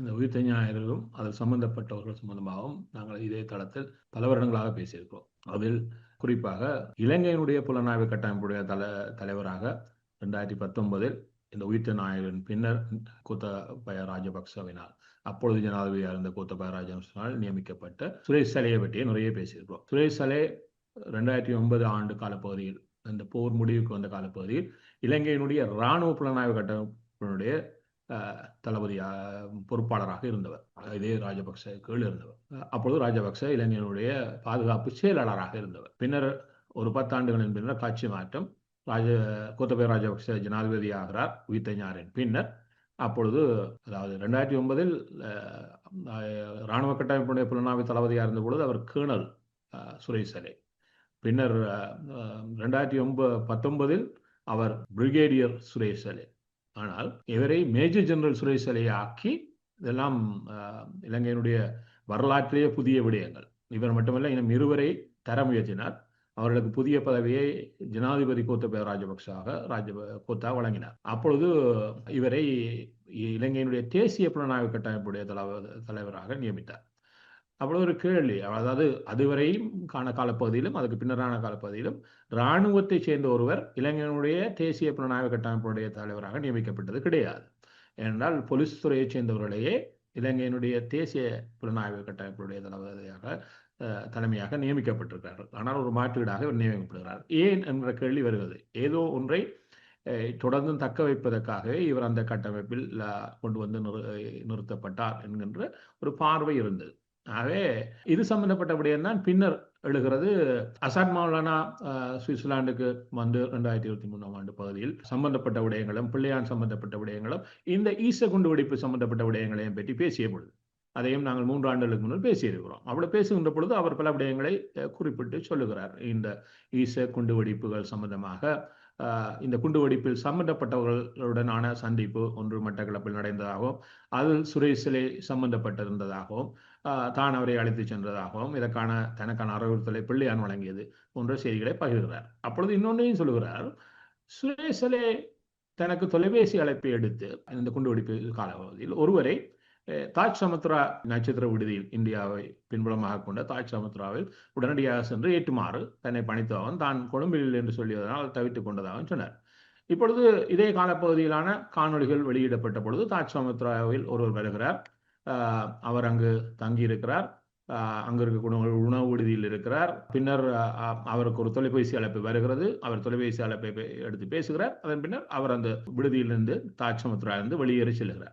இந்த உயிர்த்த ஞாயிறும் அது சம்பந்தப்பட்டவர்கள் சம்பந்தமாகவும் நாங்கள் இதே தளத்தில் பல வருடங்களாக பேசியிருக்கிறோம். அதில் குறிப்பாக இலங்கையினுடைய புலனாய்வு கட்டமைப்புடைய தலைவராக 2019 இந்த உயிர்த்த ஞாயிறின் பின்னர் கோத்தபய ராஜபக்சவினால் அப்பொழுது ஜனாதிபதியாக இருந்த கோத்தபய ராஜபக்சவினால் நியமிக்கப்பட்ட சுரேஷ் சலையை பற்றியே நிறைய பேசியிருக்கிறோம். சுரேஷ் சலே 2009 ஆண்டு காலப்பகுதியில் இந்த போர் முடிவுக்கு வந்த காலப்பகுதியில் இலங்கையினுடைய இராணுவ புலனாய்வு கட்டமைப்பினுடைய தளபதி பொறுப்பாளராக இருந்தவர். இதே ராஜபக்ச கீழ் இருந்தவர். அப்பொழுது ராஜபக்ச இலங்கையினுடைய பாதுகாப்பு செயலாளராக இருந்தவர். பின்னர் ஒரு 10 ஆண்டுகளின் பின்னர் காட்சி மாற்றம், கோத்தபய ராஜபக்ச ஜனாதிபதி ஆகிறார் உயிர்த்த ஞாயிறின் பின்னர். அப்பொழுது அதாவது 2009 இராணுவ கட்டமைப்பினுடைய புலனாய்வு தளபதியாக இருந்த பொழுது அவர் கேர்னல் சுரேஷ் சலே. பின்னர் 2019 அவர் பிரிகேடியர் சுரேஷ் சலே. ஆனால் இவரை மேஜர் ஜெனரல் சுரேஷ் சலையை ஆக்கி, இதெல்லாம் இலங்கையினுடைய வரலாற்றிலேயே புதிய விடயங்கள். இவர் மட்டுமல்ல, இன்னும் இருவரை தர முயற்சினார். அவர்களுக்கு புதிய பதவியை ஜனாதிபதி கோத்தபய கோத்தா வழங்கினார். அப்பொழுது இவரை இலங்கையினுடைய தேசிய புலனாய்வு கட்டமைப்புடைய தலைவராக நியமித்தார். அவ்வளவு ஒரு கேள்வி, அதாவது அதுவரையும் காலப்பகுதியிலும் அதுக்கு பின்னரான காலப்பகுதியிலும் இராணுவத்தை சேர்ந்த ஒருவர் இலங்கையினுடைய தேசிய புலனாய்வு கட்டமைப்புடைய தலைவராக நியமிக்கப்பட்டது கிடையாது. ஏனென்றால் போலீஸ் துறையை சேர்ந்தவர்களையே இலங்கையினுடைய தேசிய புலனாய்வு கட்டமைப்புடைய தலைமையாக நியமிக்கப்பட்டிருக்கிறார்கள். ஆனால் ஒரு மாற்றீடாக இவர் நியமிக்கப்படுகிறார். ஏன் என்ற கேள்வி வருகிறது. ஏதோ ஒன்றை தொடர்ந்து தக்க வைப்பதற்காகவே இவர் அந்த கட்டமைப்பில் கொண்டு வந்து நிறுத்தப்பட்டார் என்கின்ற ஒரு பார்வை இருந்தது. ஆகவே இது சம்பந்தப்பட்ட விடயம் தான் பின்னர் எழுகிறது. அசாத் மௌலானா சுவிட்சர்லாந்துக்கு வந்து 2023 ஆண்டு பகுதியில் சம்பந்தப்பட்ட விடயங்களும், பிள்ளையான் சம்பந்தப்பட்ட விடயங்களும், இந்த ஈச குண்டு வெடிப்பு சம்பந்தப்பட்ட விடயங்களையும் பற்றி பேசிய பொழுது, அதையும் நாங்கள் 3 ஆண்டுகளுக்கு முன்னர் பேசியிருக்கிறோம். அவ்வளவு பேசுகின்ற பொழுது அவர் பல விடயங்களை குறிப்பிட்டு சொல்லுகிறார். இந்த ஈச குண்டு வெடிப்புகள் சம்பந்தமாக இந்த குண்டுவெடிப்பில் சம்பந்தப்பட்டவர்களுடனான சந்திப்பு ஒன்று மட்டக்களப்பில் நடந்ததாகவும், அதில் சுரேஷ் சலே சம்பந்தப்பட்டிருந்ததாகவும், தான் அவரை அழைத்து சென்றதாகவும், இதற்கான தனக்கான அறிவுறுத்தலை பிள்ளையான் வழங்கியது போன்ற செய்திகளை பகிர்கிறார். அப்பொழுது இன்னொன்றையும் சொல்லுகிறார். சுரேஷ் சலே தனக்கு தொலைபேசி அழைப்பை எடுத்து இந்த குண்டுவெடிப்பு காலப்பகுதியில் ஒருவரை தாஜ் சமுத்ரா நட்சத்திர விடுதியில், இந்தியாவை பின்புலமாக கொண்ட தாஜ் சமுத்ராவில் உடனடியாக சென்று ஏற்றுமாறு தன்னை பணித்ததாகவும், தான் கொழும்பில் என்று சொல்லியதனால் தவித்துக் கொண்டதாகவும் சொன்னார். இப்பொழுது இதே காலப்பகுதியிலான காணொலிகள் வெளியிடப்பட்ட பொழுது தாஜ் சமுத்ராவில் ஒருவர் வருகிறார். அவர் அங்கு தங்கியிருக்கிறார். அங்கு இருக்கக்கூடிய உணவு விடுதியில் இருக்கிறார். பின்னர் அவருக்கு ஒரு தொலைபேசி அழைப்பு வருகிறது. அவர் தொலைபேசி அழைப்பை எடுத்து பேசுகிறார். அதன் பின்னர் அவர் அந்த விடுதியிலிருந்து தாஜ் சமுத்ராவிலிருந்து வெளியேறி செல்கிறார்.